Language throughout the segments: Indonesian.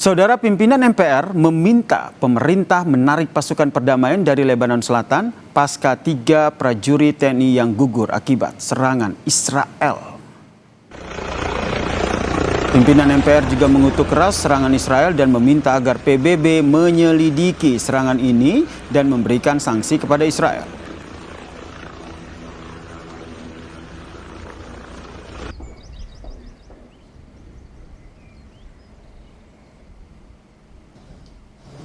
Saudara pimpinan MPR meminta pemerintah menarik pasukan perdamaian dari Lebanon Selatan pasca 3 prajurit TNI yang gugur akibat serangan Israel. Pimpinan MPR juga mengutuk keras serangan Israel dan meminta agar PBB menyelidiki serangan ini dan memberikan sanksi kepada Israel.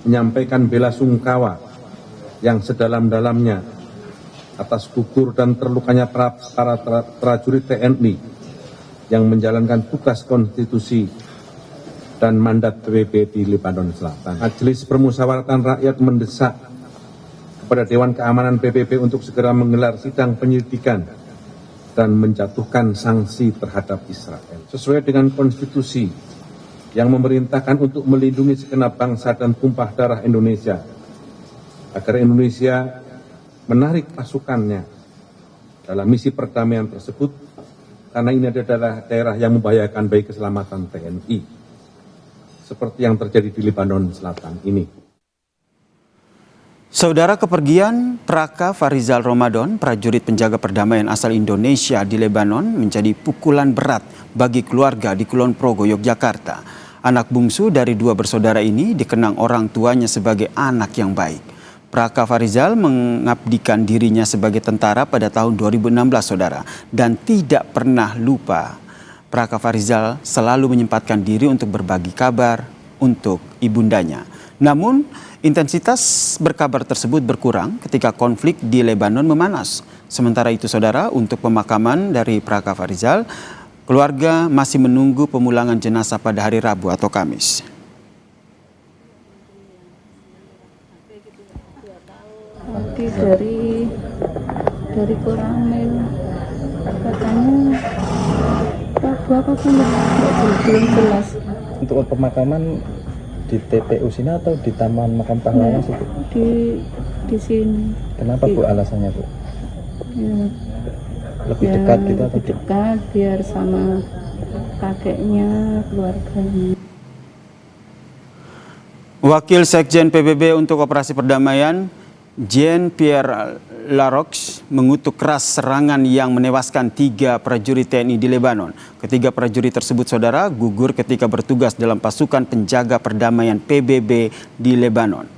Menyampaikan bela sungkawa yang sedalam-dalamnya atas gugur dan terlukanya para prajurit TNI yang menjalankan tugas konstitusi dan mandat PBB di Lebanon Selatan. Majelis Permusyawaratan Rakyat mendesak kepada Dewan Keamanan PBB untuk segera menggelar sidang penyelidikan dan menjatuhkan sanksi terhadap Israel sesuai dengan konstitusi yang memerintahkan untuk melindungi segenap bangsa dan tumpah darah Indonesia, agar Indonesia menarik pasukannya dalam misi perdamaian tersebut, karena ini adalah daerah yang membahayakan bagi keselamatan TNI, seperti yang terjadi di Lebanon Selatan ini. Saudara, kepergian Praka Farizal Ramadan, prajurit penjaga perdamaian asal Indonesia di Lebanon, menjadi pukulan berat bagi keluarga di Kulon Progo, Yogyakarta. Anak bungsu dari 2 bersaudara ini dikenang orang tuanya sebagai anak yang baik. Praka Farizal mengabdikan dirinya sebagai tentara pada tahun 2016, saudara, dan tidak pernah lupa. Praka Farizal selalu menyempatkan diri untuk berbagi kabar untuk ibundanya. Namun, intensitas berkabar tersebut berkurang ketika konflik di Lebanon memanas. Sementara itu, saudara, untuk pemakaman dari Praka Farizal, keluarga masih menunggu pemulangan jenazah pada hari Rabu atau Kamis. Nanti dari Koramil katanya Rabu apa belum jelas. Untuk pemakaman di TPU sini atau di Taman Makam Pahlawan sih, Bu? Di sini. Kenapa, Bu, alasannya, Bu? Ya, lebih dekat gitu atau lebih dekat biar sama kakeknya, keluarganya. Wakil Sekjen PBB untuk Operasi Perdamaian, Jean-Pierre Larox, mengutuk keras serangan yang menewaskan 3 prajurit TNI di Lebanon. Ketiga prajurit tersebut, saudara, gugur ketika bertugas dalam pasukan penjaga perdamaian PBB di Lebanon.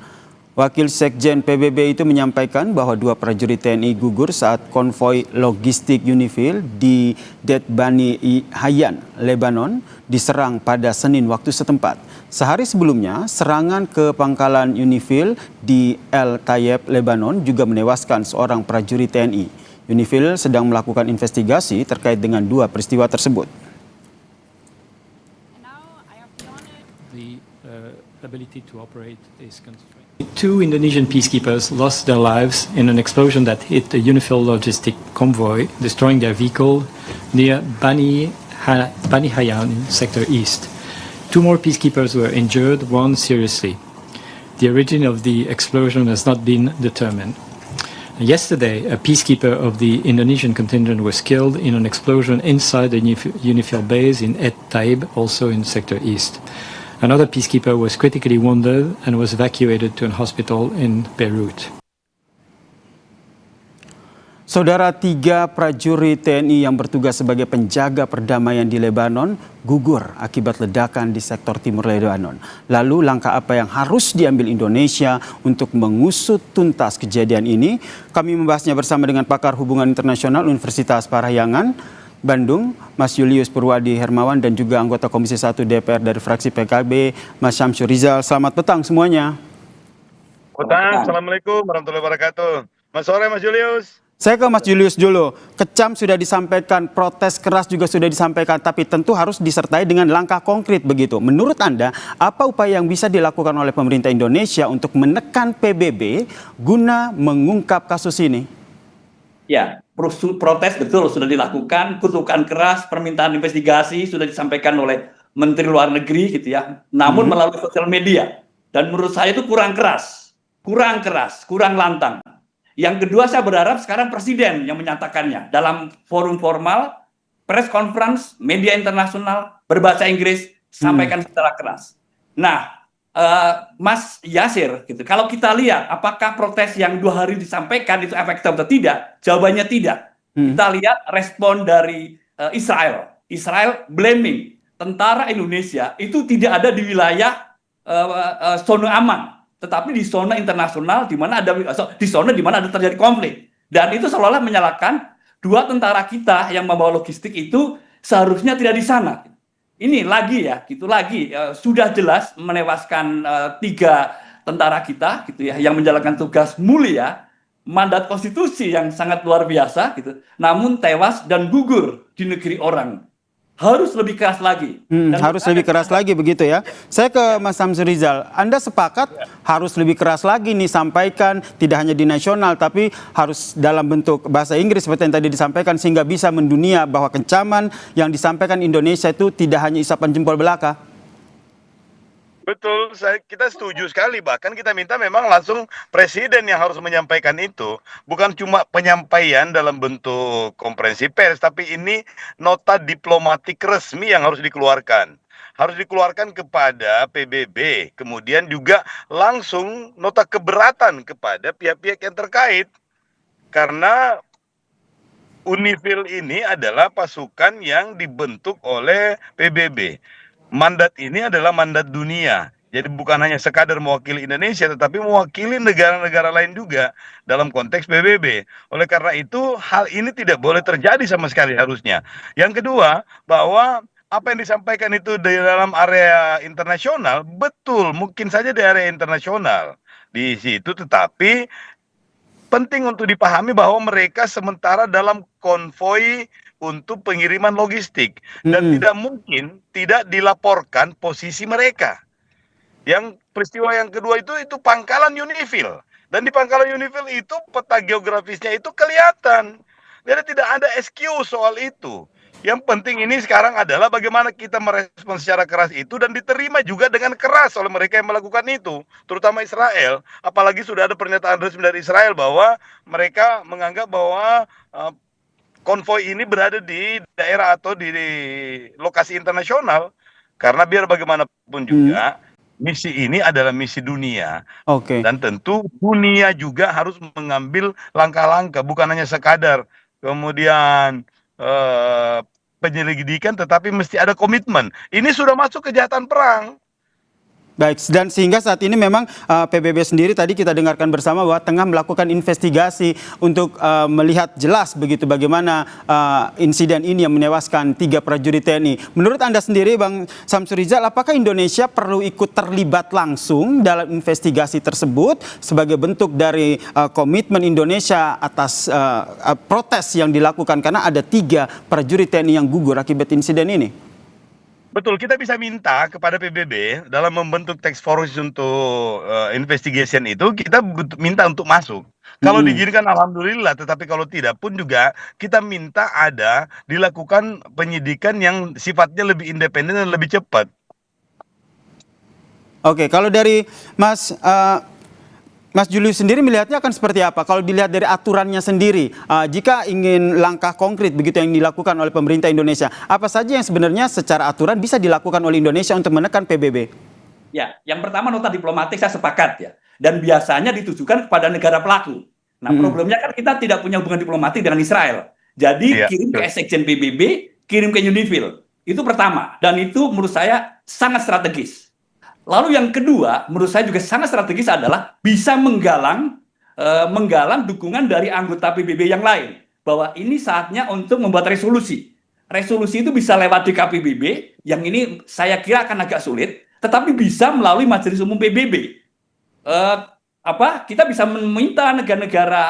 Wakil Sekjen PBB itu menyampaikan bahwa 2 prajurit TNI gugur saat konvoi logistik Unifil di Det Bani Hayyan, Lebanon, diserang pada Senin waktu setempat. Sehari sebelumnya, serangan ke pangkalan Unifil di El Tayeb, Lebanon juga menewaskan seorang prajurit TNI. Unifil sedang melakukan investigasi terkait dengan 2 peristiwa tersebut. The ability to operate is constrained. 2 Indonesian peacekeepers lost their lives in an explosion that hit a Unifil logistic convoy, destroying their vehicle near Bani Hayyan, Sector East. 2 more peacekeepers were injured, 1 seriously. The origin of the explosion has not been determined. Yesterday, a peacekeeper of the Indonesian contingent was killed in an explosion inside the Unifil base in Et Taib, also in Sector East. Another peacekeeper was critically wounded and was evacuated to a hospital in Beirut. Saudara, 3 prajurit TNI yang bertugas sebagai penjaga perdamaian di Lebanon gugur akibat ledakan di sektor timur Lebanon. Lalu langkah apa yang harus diambil Indonesia untuk mengusut tuntas kejadian ini? Kami membahasnya bersama dengan pakar hubungan internasional Universitas Parahyangan, Bandung, Mas Julius Purwadi Hermawan, dan juga anggota Komisi 1 DPR dari fraksi PKB, Mas Syamsur Rizal. Selamat petang semuanya. Petang, Assalamualaikum warahmatullahi wabarakatuh. Mas sore, Mas Julius. Saya ke Mas Julius dulu. Kecam sudah disampaikan, protes keras juga sudah disampaikan, tapi tentu harus disertai dengan langkah konkret begitu. Menurut Anda, apa upaya yang bisa dilakukan oleh pemerintah Indonesia untuk menekan PBB guna mengungkap kasus ini? Ya, protes betul sudah dilakukan, kutukan keras, permintaan investigasi sudah disampaikan oleh Menteri Luar Negeri gitu ya. Namun melalui sosial media, dan menurut saya itu kurang keras, kurang lantang. Yang kedua, saya berharap sekarang Presiden yang menyatakannya dalam forum formal, press conference, media internasional berbahasa Inggris, sampaikan secara keras. Nah, Mas Yasir, gitu. Kalau kita lihat apakah protes yang 2 hari disampaikan itu efektif atau tidak, jawabannya tidak. Kita lihat respon dari Israel. Israel blaming tentara Indonesia itu tidak ada di wilayah zona aman, tetapi di zona internasional di mana ada terjadi konflik. Dan itu seolah-olah menyalahkan 2 tentara kita yang membawa logistik itu seharusnya tidak di sana. Ini lagi ya, gitu lagi sudah jelas menewaskan 3 tentara kita, gitu ya, yang menjalankan tugas mulia, mandat konstitusi yang sangat luar biasa, gitu. Namun tewas dan gugur di negeri orang. Harus lebih keras lagi. Harus lebih keras lagi begitu ya. Saya ke Mas Samsuri Rizal. Anda sepakat harus lebih keras lagi nih sampaikan tidak hanya di nasional tapi harus dalam bentuk bahasa Inggris seperti yang tadi disampaikan sehingga bisa mendunia bahwa kecaman yang disampaikan Indonesia itu tidak hanya isapan jempol belaka. Betul, kita setuju sekali. Bahkan kita minta memang langsung presiden yang harus menyampaikan itu. Bukan cuma penyampaian dalam bentuk konferensi pers, tapi ini nota diplomatik resmi yang harus dikeluarkan. Harus dikeluarkan kepada PBB. Kemudian juga langsung nota keberatan kepada pihak-pihak yang terkait. Karena UNIFIL ini adalah pasukan yang dibentuk oleh PBB. Mandat ini adalah mandat dunia. Jadi bukan hanya sekadar mewakili Indonesia, tetapi mewakili negara-negara lain juga dalam konteks PBB. Oleh karena itu, hal ini tidak boleh terjadi sama sekali harusnya. Yang kedua, bahwa apa yang disampaikan itu di dalam area internasional, betul, mungkin saja di area internasional di situ, tetapi penting untuk dipahami bahwa mereka sementara dalam konvoi untuk pengiriman logistik dan tidak mungkin tidak dilaporkan posisi mereka. Yang peristiwa yang kedua itu pangkalan UNIFIL, dan di pangkalan UNIFIL itu peta geografisnya itu kelihatan. Jadi tidak ada excuse soal itu. Yang penting ini sekarang adalah bagaimana kita merespons secara keras itu dan diterima juga dengan keras oleh mereka yang melakukan itu, terutama Israel. Apalagi sudah ada pernyataan resmi dari Israel bahwa mereka menganggap bahwa konvoi ini berada di daerah atau di lokasi internasional, karena biar bagaimanapun juga misi ini adalah misi dunia. Dan tentu dunia juga harus mengambil langkah-langkah, bukan hanya sekadar kemudian penyelidikan, tetapi mesti ada komitmen. Ini sudah masuk kejahatan perang. Baik, dan sehingga saat ini memang PBB sendiri tadi kita dengarkan bersama bahwa tengah melakukan investigasi untuk melihat jelas begitu bagaimana insiden ini yang menewaskan 3 prajurit TNI. Menurut Anda sendiri, Bang Samsuri Rizal, apakah Indonesia perlu ikut terlibat langsung dalam investigasi tersebut sebagai bentuk dari komitmen Indonesia atas protes yang dilakukan karena ada 3 prajurit TNI yang gugur akibat insiden ini? Betul, kita bisa minta kepada PBB dalam membentuk task force untuk investigation itu, kita minta untuk masuk. Kalau diizinkan alhamdulillah, tetapi kalau tidak pun juga kita minta ada dilakukan penyidikan yang sifatnya lebih independen dan lebih cepat. Oke, kalau dari Mas Julius sendiri melihatnya akan seperti apa? Kalau dilihat dari aturannya sendiri, jika ingin langkah konkret begitu yang dilakukan oleh pemerintah Indonesia, apa saja yang sebenarnya secara aturan bisa dilakukan oleh Indonesia untuk menekan PBB? Ya, yang pertama nota diplomatik saya sepakat ya, dan biasanya ditujukan kepada negara pelaku. Nah, problemnya kan kita tidak punya hubungan diplomatik dengan Israel. Jadi kirim ke Sekjen PBB, kirim ke UNIFIL. Itu pertama, dan itu menurut saya sangat strategis. Lalu yang kedua, menurut saya juga sangat strategis adalah bisa menggalang dukungan dari anggota PBB yang lain. Bahwa ini saatnya untuk membuat resolusi. Resolusi itu bisa lewat DKPBB, yang ini saya kira akan agak sulit, tetapi bisa melalui Majelis Umum PBB. Kita bisa meminta negara-negara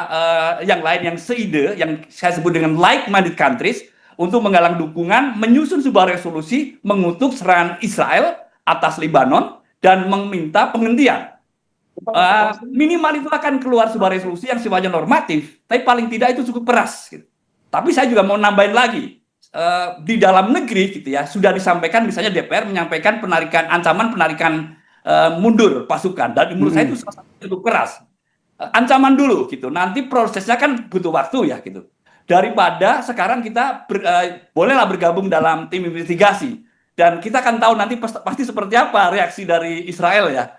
yang lain yang seide, yang saya sebut dengan like-minded countries, untuk menggalang dukungan, menyusun sebuah resolusi, mengutuk serangan Israel atas Lebanon, dan meminta penghentian. Minimal itu akan keluar sebuah resolusi yang sifatnya normatif, tapi paling tidak itu cukup keras. Gitu. Tapi saya juga mau nambahin lagi, di dalam negeri gitu ya, sudah disampaikan misalnya DPR menyampaikan ancaman penarikan mundur pasukan, dan menurut saya itu cukup keras. Ancaman dulu gitu, nanti prosesnya kan butuh waktu ya gitu. Daripada sekarang kita bolehlah bergabung dalam tim investigasi. Dan kita akan tahu nanti pasti seperti apa reaksi dari Israel ya.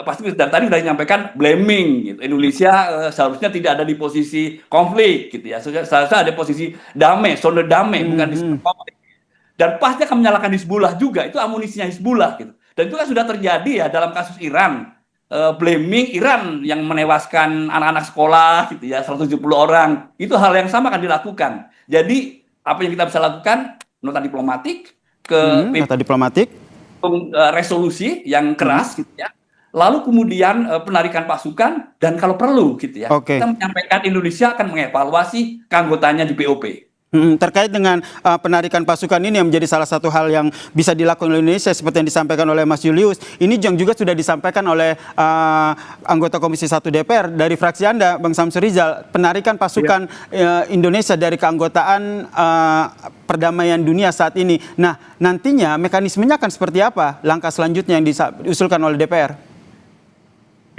Pasti dan tadi sudah menyampaikan blaming gitu. Indonesia seharusnya tidak ada di posisi konflik gitu ya. Seharusnya ada posisi damai, zona damai, bukan di zona konflik. Dan pasti akan menyalahkan Hizbullah juga, itu amunisinya Hizbullah gitu. Dan itu kan sudah terjadi ya dalam kasus Iran. Blaming Iran yang menewaskan anak-anak sekolah gitu ya, 170 orang. Itu hal yang sama akan dilakukan. Jadi apa yang kita bisa lakukan? Nota diplomatik ke nota diplomatik, resolusi yang keras gitu ya. Lalu kemudian penarikan pasukan dan kalau perlu gitu ya. Kita menyampaikan Indonesia akan mengevaluasi keanggotaannya di BOP. Terkait dengan penarikan pasukan ini yang menjadi salah satu hal yang bisa dilakukan oleh Indonesia seperti yang disampaikan oleh Mas Julius, ini yang juga sudah disampaikan oleh anggota Komisi 1 DPR dari fraksi Anda, Bang Samsur Rizal, penarikan pasukan Indonesia dari keanggotaan perdamaian dunia saat ini. Nah, nantinya mekanismenya akan seperti apa langkah selanjutnya yang diusulkan oleh DPR?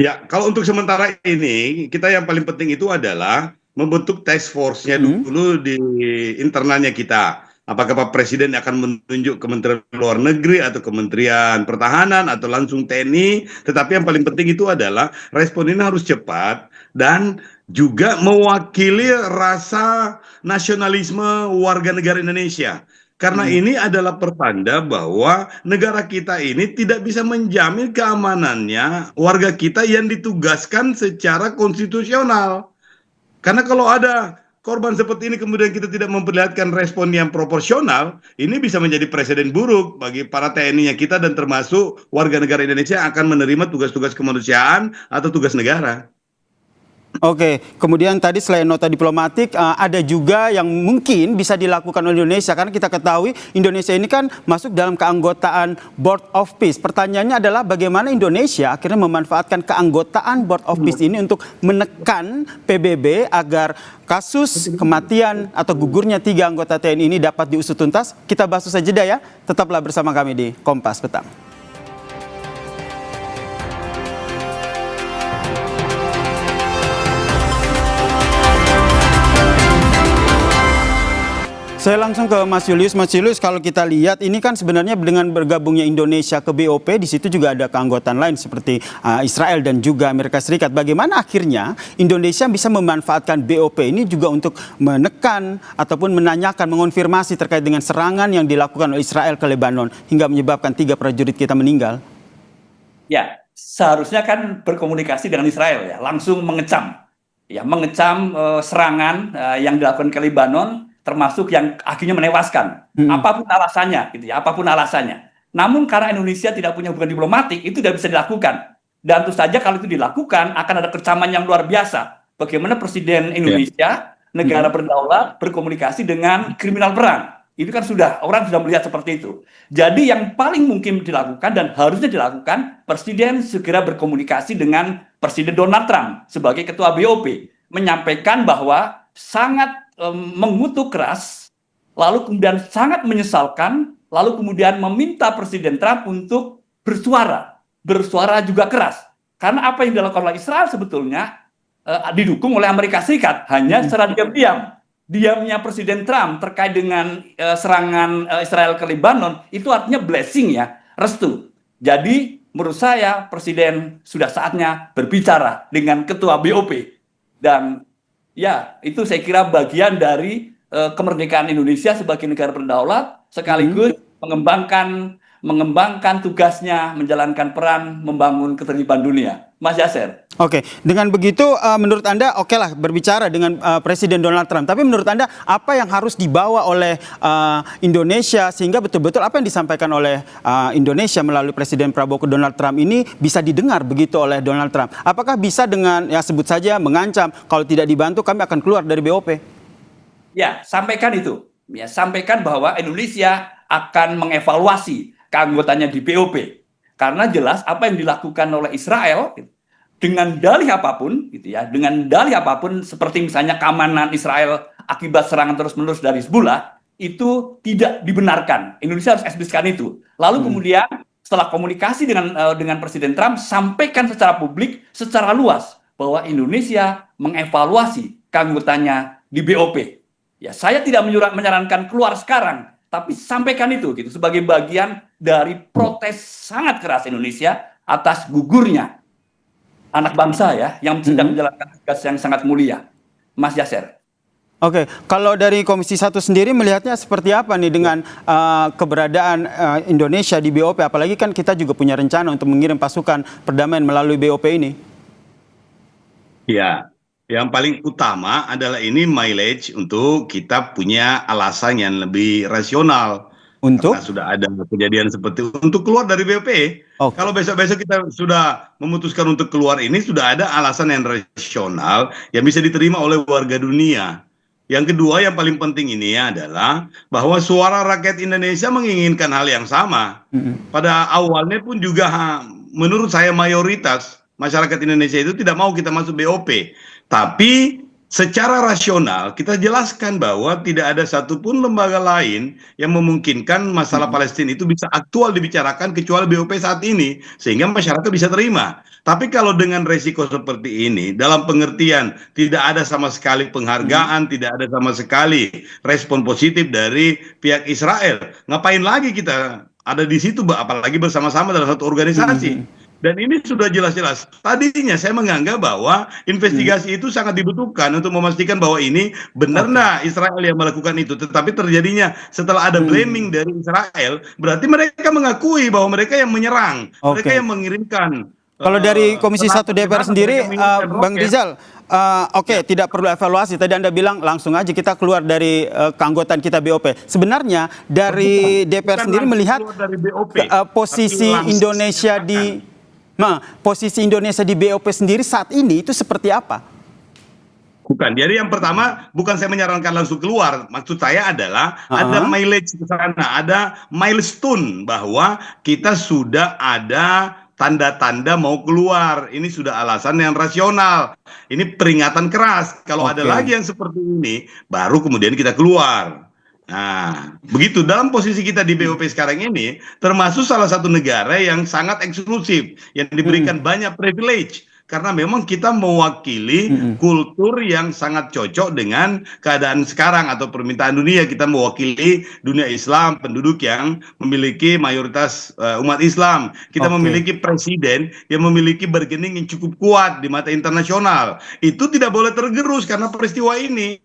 Ya, kalau untuk sementara ini, kita yang paling penting itu adalah membentuk task force-nya dulu di internalnya kita. Apakah Pak Presiden akan menunjuk Kementerian Luar Negeri atau Kementerian Pertahanan atau langsung TNI. Tetapi yang paling penting itu adalah respon ini harus cepat dan juga mewakili rasa nasionalisme warga negara Indonesia. Karena ini adalah pertanda bahwa negara kita ini tidak bisa menjamin keamanannya warga kita yang ditugaskan secara konstitusional. Karena kalau ada korban seperti ini kemudian kita tidak memperlihatkan respon yang proporsional, ini bisa menjadi presiden buruk bagi para TNI-nya kita dan termasuk warga negara Indonesia yang akan menerima tugas-tugas kemanusiaan atau tugas negara. Oke, kemudian tadi selain nota diplomatik, ada juga yang mungkin bisa dilakukan oleh Indonesia. Karena kita ketahui Indonesia ini kan masuk dalam keanggotaan Board of Peace. Pertanyaannya adalah bagaimana Indonesia akhirnya memanfaatkan keanggotaan Board of Peace ini untuk menekan PBB agar kasus kematian atau gugurnya 3 anggota TNI ini dapat diusut tuntas. Kita bahas usai jeda ya. Tetaplah bersama kami di Kompas Petang. Saya langsung ke Mas Julius. Mas Julius, kalau kita lihat ini kan sebenarnya dengan bergabungnya Indonesia ke BOP, di situ juga ada keanggotaan lain seperti Israel dan juga Amerika Serikat. Bagaimana akhirnya Indonesia bisa memanfaatkan BOP ini juga untuk menekan ataupun menanyakan, mengonfirmasi terkait dengan serangan yang dilakukan oleh Israel ke Lebanon hingga menyebabkan 3 prajurit kita meninggal? Ya, seharusnya kan berkomunikasi dengan Israel ya, langsung mengecam serangan yang dilakukan ke Lebanon, termasuk yang akhirnya menewaskan, apapun alasannya, gitu ya, apapun alasannya. Namun karena Indonesia tidak punya hubungan diplomatik, itu tidak bisa dilakukan. Dan tentu saja kalau itu dilakukan, akan ada kecaman yang luar biasa. Bagaimana Presiden Indonesia, negara berdaulat, berkomunikasi dengan kriminal perang. Itu kan orang sudah melihat seperti itu. Jadi yang paling mungkin dilakukan dan harusnya dilakukan, Presiden segera berkomunikasi dengan Presiden Donald Trump sebagai Ketua BOP, menyampaikan bahwa sangat mengutuk keras, lalu kemudian sangat menyesalkan, lalu kemudian meminta Presiden Trump untuk bersuara juga keras. Karena apa yang dilakukan oleh Israel sebetulnya didukung oleh Amerika Serikat, hanya secara diam-diam. Diamnya Presiden Trump terkait dengan serangan Israel ke Lebanon, itu artinya blessing ya, restu. Jadi menurut saya Presiden sudah saatnya berbicara dengan Ketua BOP. Dan ya, itu saya kira bagian dari kemerdekaan Indonesia sebagai negara berdaulat, sekaligus mengembangkan tugasnya, menjalankan peran, membangun ketertiban dunia. Mas Yasser. Oke, dengan begitu menurut Anda oke lah berbicara dengan Presiden Donald Trump. Tapi menurut Anda apa yang harus dibawa oleh Indonesia sehingga betul-betul apa yang disampaikan oleh Indonesia melalui Presiden Prabowo ke Donald Trump ini bisa didengar begitu oleh Donald Trump? Apakah bisa dengan ya sebut saja mengancam kalau tidak dibantu kami akan keluar dari BOP? Ya, sampaikan itu. Ya, sampaikan bahwa Indonesia akan mengevaluasi keanggotaannya di BOP. Karena jelas apa yang dilakukan oleh Israel dengan dalih apapun gitu ya, dengan dalih apapun seperti misalnya keamanan Israel akibat serangan terus-menerus dari Hizbullah itu tidak dibenarkan. Indonesia harus eksplisikkan itu. Lalu kemudian setelah komunikasi dengan Presiden Trump, sampaikan secara publik, secara luas bahwa Indonesia mengevaluasi keanggotaannya di BOP. Ya, saya tidak menyarankan keluar sekarang, tapi sampaikan itu gitu sebagai bagian dari protes sangat keras Indonesia atas gugurnya anak bangsa ya yang sedang menjalankan tugas yang sangat mulia. Mas Yasser. Oke, kalau dari Komisi 1 sendiri melihatnya seperti apa nih dengan keberadaan Indonesia di BOP, apalagi kan kita juga punya rencana untuk mengirim pasukan perdamaian melalui BOP ini? Ya, yang paling utama adalah ini mileage untuk kita punya alasan yang lebih rasional. Untuk? Karena sudah ada kejadian seperti untuk keluar dari BOP. Oke. Kalau besok-besok kita sudah memutuskan untuk keluar ini, sudah ada alasan yang rasional yang bisa diterima oleh warga dunia. Yang kedua yang paling penting ini adalah bahwa suara rakyat Indonesia menginginkan hal yang sama. Pada awalnya pun juga menurut saya mayoritas masyarakat Indonesia itu tidak mau kita masuk BOP. Tapi secara rasional kita jelaskan bahwa tidak ada satupun lembaga lain yang memungkinkan masalah Palestina itu bisa aktual dibicarakan kecuali BOP saat ini, sehingga masyarakat bisa terima. Tapi kalau dengan resiko seperti ini, dalam pengertian tidak ada sama sekali penghargaan, tidak ada sama sekali respon positif dari pihak Israel, ngapain lagi kita ada di situ, apalagi bersama-sama dalam satu organisasi. Dan ini sudah jelas-jelas. Tadinya saya menganggap bahwa investigasi itu sangat dibutuhkan untuk memastikan bahwa ini benar nggak Israel yang melakukan itu. Tetapi terjadinya setelah ada blaming dari Israel, berarti mereka mengakui bahwa mereka yang menyerang, mereka yang mengirimkan. Kalau dari Komisi 1 DPR sendiri, Bang Rizal, tidak perlu evaluasi. Tadi Anda bilang langsung aja kita keluar dari keanggotaan kita BOP. Sebenarnya dari DPR sendiri melihat posisi Indonesia di BOP sendiri saat ini itu seperti apa? Bukan, jadi yang pertama bukan saya menyarankan langsung keluar. Maksud saya adalah ada mileage ke sana, ada milestone bahwa kita sudah ada tanda-tanda mau keluar. Ini sudah alasan yang rasional. Ini peringatan keras. Kalau ada lagi yang seperti ini, baru kemudian kita keluar. Nah, begitu dalam posisi kita di BOP sekarang ini, termasuk salah satu negara yang sangat eksklusif, yang diberikan banyak privilege. Karena memang kita mewakili kultur yang sangat cocok dengan keadaan sekarang atau permintaan dunia. Kita mewakili dunia Islam, penduduk yang memiliki mayoritas umat Islam. Kita memiliki presiden yang memiliki bargaining yang cukup kuat di mata internasional. Itu tidak boleh tergerus karena peristiwa ini.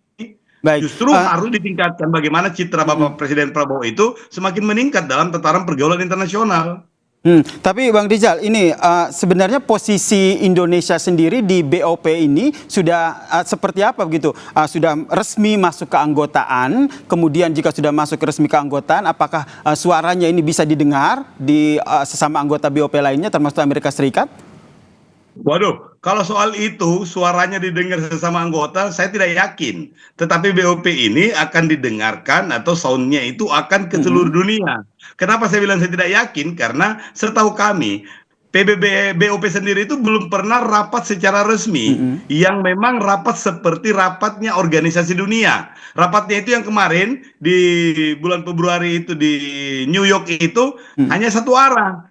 Baik. Justru harus ditingkatkan bagaimana citra Bapak Presiden Prabowo itu semakin meningkat dalam tataran pergaulan internasional. Tapi Bang Rizal, ini sebenarnya posisi Indonesia sendiri di BOP ini sudah seperti apa begitu? Sudah resmi masuk keanggotaan, kemudian jika sudah masuk resmi keanggotaan, apakah suaranya ini bisa didengar di sesama anggota BOP lainnya termasuk Amerika Serikat? Waduh, kalau soal itu suaranya didengar sesama anggota, saya tidak yakin. Tetapi BOP ini akan didengarkan atau soundnya itu akan ke seluruh dunia. Kenapa saya bilang saya tidak yakin? Karena setahu kami, PBB BOP sendiri itu belum pernah rapat secara resmi yang memang rapat seperti rapatnya organisasi dunia. Rapatnya itu yang kemarin di bulan Februari itu di New York itu hanya satu arah.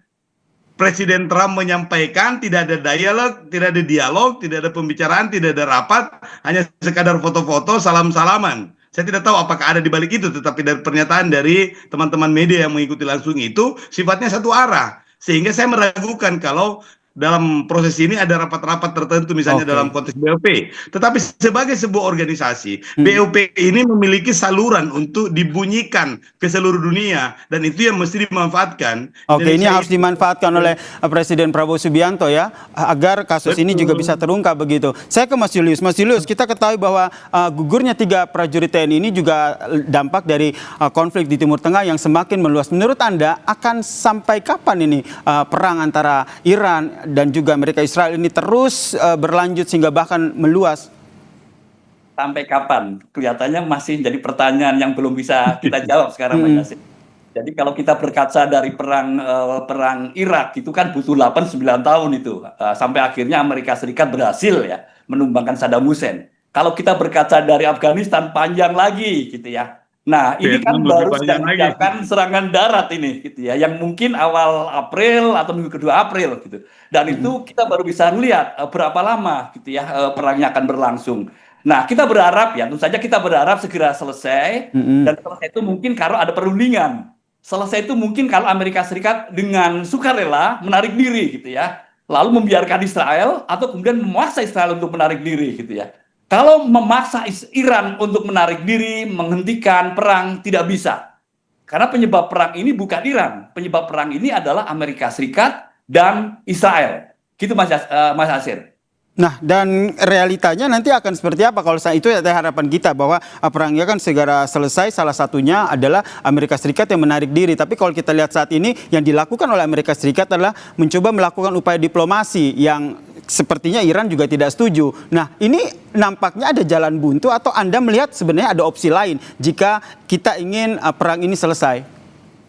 Presiden Trump menyampaikan tidak ada dialog, tidak ada pembicaraan, tidak ada rapat, hanya sekadar foto-foto, salam-salaman. Saya tidak tahu apakah ada di balik itu, tetapi dari pernyataan dari teman-teman media yang mengikuti langsung itu sifatnya satu arah. Sehingga saya meragukan kalau dalam proses ini ada rapat-rapat tertentu misalnya dalam konteks BOP. Tetapi sebagai sebuah organisasi, BOP ini memiliki saluran untuk dibunyikan ke seluruh dunia dan itu yang mesti dimanfaatkan. Ini harus dimanfaatkan oleh Presiden Prabowo Subianto ya, agar kasus ini juga bisa terungkap begitu. Saya ke Mas Julius. Mas Julius, kita ketahui bahwa gugurnya 3 prajurit TNI ini juga dampak dari konflik di Timur Tengah yang semakin meluas. Menurut Anda akan sampai kapan ini perang antara Iran dan juga Amerika Israel ini terus berlanjut sehingga bahkan meluas? Sampai kapan? Kelihatannya masih jadi pertanyaan yang belum bisa kita jawab sekarang, Pak Yasin. Jadi kalau kita berkaca dari perang Irak itu kan butuh 8-9 tahun itu sampai akhirnya Amerika Serikat berhasil ya menumbangkan Saddam Hussein. Kalau kita berkaca dari Afghanistan panjang lagi gitu ya. Nah, ini kan baru sedang menyiapkan serangan darat ini gitu ya, yang mungkin awal April atau minggu kedua April gitu. Dan itu kita baru bisa melihat berapa lama gitu ya perangnya akan berlangsung. Nah, kita berharap ya, tentu saja kita berharap segera selesai, dan selesai itu mungkin kalau ada perundingan. Selesai itu mungkin kalau Amerika Serikat dengan sukarela menarik diri gitu ya. Lalu membiarkan Israel atau kemudian memaksa Israel untuk menarik diri gitu ya. Kalau memaksa Iran untuk menarik diri, menghentikan perang, tidak bisa. Karena penyebab perang ini bukan Iran. Penyebab perang ini adalah Amerika Serikat dan Israel. Gitu Mas Asir. Nah, dan realitanya nanti akan seperti apa kalau itu ya harapan kita bahwa perangnya kan segera selesai, salah satunya adalah Amerika Serikat yang menarik diri. Tapi kalau kita lihat saat ini yang dilakukan oleh Amerika Serikat adalah mencoba melakukan upaya diplomasi yang sepertinya Iran juga tidak setuju. Nah, ini nampaknya ada jalan buntu atau Anda melihat sebenarnya ada opsi lain jika kita ingin perang ini selesai?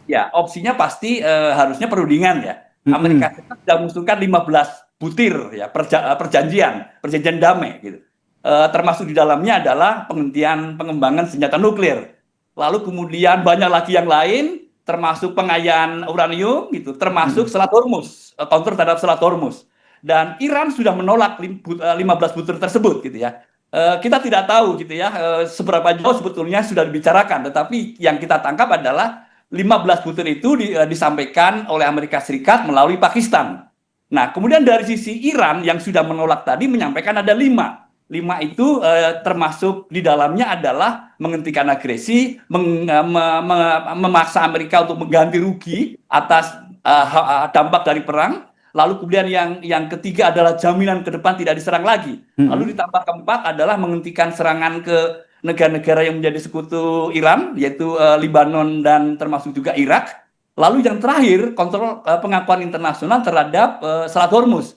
Ya, opsinya pasti harusnya perundingan ya. Amerika Serikat sudah mengusulkan 15 butir ya perjanjian damai gitu. Termasuk di dalamnya adalah penghentian pengembangan senjata nuklir. Lalu kemudian banyak lagi yang lain, termasuk pengayaan uranium gitu, termasuk Selat Hormuz, counter terhadap Selat Hormuz. Dan Iran sudah menolak 15 butir tersebut gitu ya. Kita tidak tahu gitu ya seberapa jauh sebetulnya sudah dibicarakan, tetapi yang kita tangkap adalah 15 butir itu disampaikan oleh Amerika Serikat melalui Pakistan. Nah, kemudian dari sisi Iran yang sudah menolak tadi menyampaikan ada 5. 5 itu termasuk di dalamnya adalah menghentikan agresi, memaksa Amerika untuk mengganti rugi atas dampak dari perang. Lalu kemudian yang ketiga adalah jaminan ke depan tidak diserang lagi. Lalu ditambah keempat adalah menghentikan serangan ke negara-negara yang menjadi sekutu Iran, yaitu Lebanon dan termasuk juga Irak. Lalu yang terakhir, kontrol pengakuan internasional terhadap Selat Hormuz,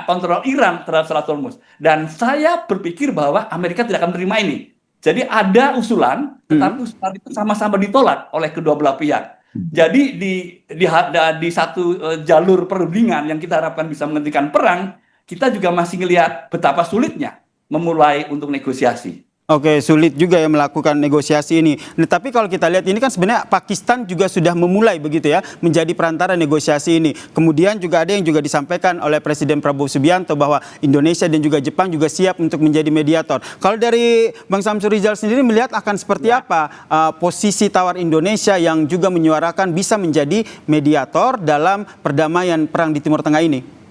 kontrol Iran terhadap Selat Hormuz. Dan saya berpikir bahwa Amerika tidak akan menerima ini. Jadi ada usulan, tetapi usulan itu sama-sama ditolak oleh kedua belah pihak. Jadi di satu jalur perundingan yang kita harapkan bisa menghentikan perang, kita juga masih melihat betapa sulitnya memulai untuk negosiasi. Oke, sulit juga ya melakukan negosiasi ini. Nah, tapi kalau kita lihat ini kan sebenarnya Pakistan juga sudah memulai begitu ya menjadi perantara negosiasi ini. Kemudian juga ada yang juga disampaikan oleh Presiden Prabowo Subianto bahwa Indonesia dan juga Jepang juga siap untuk menjadi mediator. Kalau dari Bang Samsur Rizal sendiri melihat akan seperti apa posisi tawar Indonesia yang juga menyuarakan bisa menjadi mediator dalam perdamaian perang di Timur Tengah ini?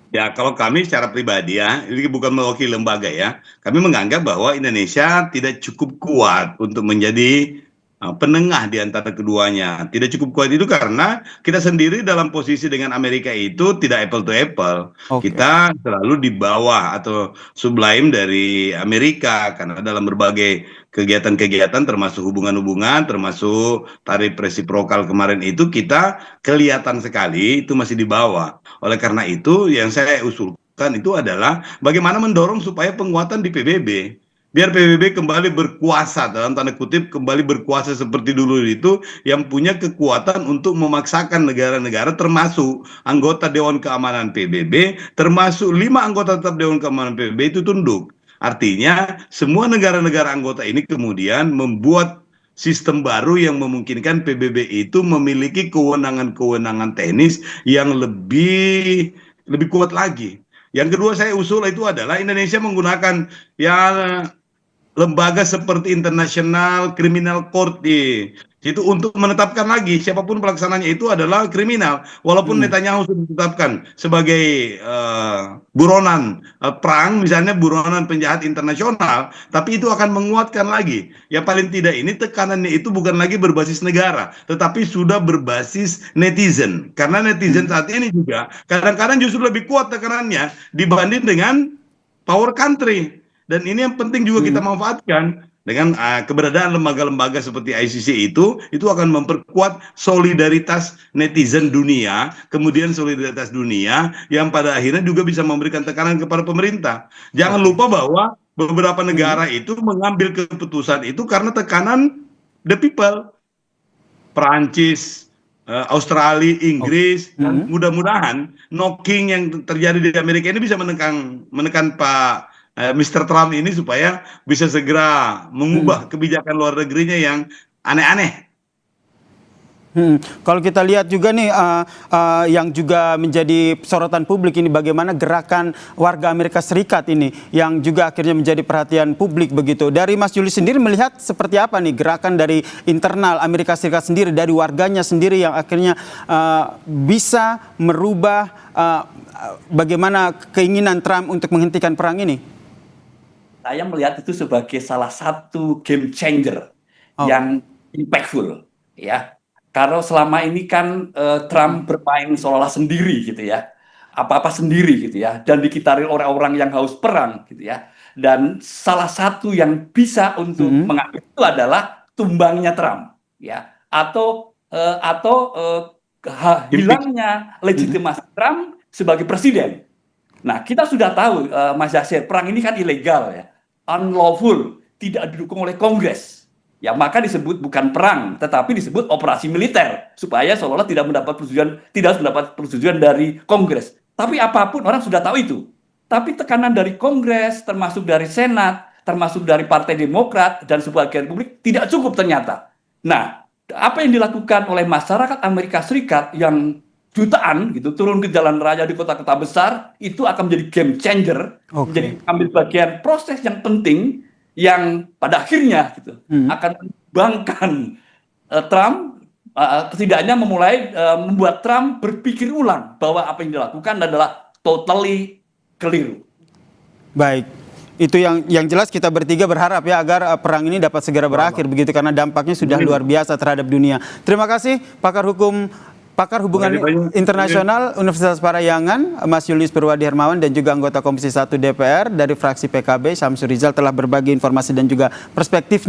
Ya, kalau kami secara pribadi ya, ini bukan mewakili lembaga ya, kami menganggap bahwa Indonesia tidak cukup kuat untuk menjadi penengah di antara keduanya. Tidak cukup kuat itu karena kita sendiri dalam posisi dengan Amerika itu tidak apple to apple. Kita selalu di bawah atau sublime dari Amerika karena dalam berbagai kegiatan-kegiatan termasuk hubungan-hubungan, termasuk tarif resiprokal kemarin itu kita kelihatan sekali itu masih di bawah. Oleh karena itu yang saya usulkan itu adalah bagaimana mendorong supaya penguatan di PBB. Biar PBB kembali berkuasa, dalam tanda kutip kembali berkuasa seperti dulu itu, yang punya kekuatan untuk memaksakan negara-negara termasuk anggota Dewan Keamanan PBB, termasuk 5 anggota tetap Dewan Keamanan PBB itu tunduk. Artinya semua negara-negara anggota ini kemudian membuat sistem baru yang memungkinkan PBB itu memiliki kewenangan-kewenangan teknis yang lebih kuat lagi. Yang kedua saya usul itu adalah Indonesia menggunakan ya lembaga seperti International Criminal Court itu untuk menetapkan lagi siapapun pelaksananya itu adalah kriminal. Walaupun Netanyahu sudah ditetapkan sebagai buronan perang, misalnya buronan penjahat internasional, tapi itu akan menguatkan lagi. Ya paling tidak ini tekanannya itu bukan lagi berbasis negara, tetapi sudah berbasis netizen. Karena netizen saat ini juga kadang-kadang justru lebih kuat tekanannya dibanding dengan power country. Dan ini yang penting juga kita manfaatkan dengan keberadaan lembaga-lembaga seperti ICC itu akan memperkuat solidaritas netizen dunia, kemudian solidaritas dunia yang pada akhirnya juga bisa memberikan tekanan kepada pemerintah. Jangan lupa bahwa beberapa negara itu mengambil keputusan itu karena tekanan the people. Perancis, Australia, Inggris, dan mudah-mudahan knocking yang terjadi di Amerika ini bisa menekan Pak Mr. Trump ini supaya bisa segera mengubah kebijakan luar negerinya yang aneh-aneh. Kalau kita lihat juga nih yang juga menjadi sorotan publik ini bagaimana gerakan warga Amerika Serikat ini yang juga akhirnya menjadi perhatian publik begitu. Dari Mas Julius sendiri melihat seperti apa nih gerakan dari internal Amerika Serikat sendiri, dari warganya sendiri yang akhirnya bisa merubah bagaimana keinginan Trump untuk menghentikan perang ini? Saya melihat itu sebagai salah satu game changer yang impactful, ya. Karena selama ini kan Trump bermain seolah-olah sendiri gitu ya, apa-apa sendiri gitu ya, dan dikitari orang-orang yang haus perang gitu ya. Dan salah satu yang bisa untuk mengambil itu adalah tumbangnya Trump, ya, atau hilangnya legitimasi Trump sebagai presiden. Nah, kita sudah tahu Mas Yasir, perang ini kan ilegal ya, unlawful, tidak didukung oleh Kongres. Ya, maka disebut bukan perang, tetapi disebut operasi militer supaya seolah-olah tidak harus mendapat persetujuan dari Kongres. Tapi apapun orang sudah tahu itu. Tapi tekanan dari Kongres, termasuk dari Senat, termasuk dari Partai Demokrat dan sebagian publik tidak cukup ternyata. Nah, apa yang dilakukan oleh masyarakat Amerika Serikat yang jutaan gitu turun ke jalan raya di kota-kota besar itu akan menjadi game changer, menjadi ambil bagian proses yang penting yang pada akhirnya gitu akan membangkang Trump, setidaknya membuat Trump berpikir ulang bahwa apa yang dilakukan adalah totally keliru. Baik, itu yang jelas kita bertiga berharap ya agar perang ini dapat segera berakhir begitu karena dampaknya sudah luar biasa terhadap dunia. Terima kasih Pakar Hubungan Internasional Universitas Parayangan, Mas Julius Purwadi Hermawan dan juga anggota Komisi 1 DPR dari fraksi PKB, Syamsur Rizal telah berbagi informasi dan juga perspektifnya.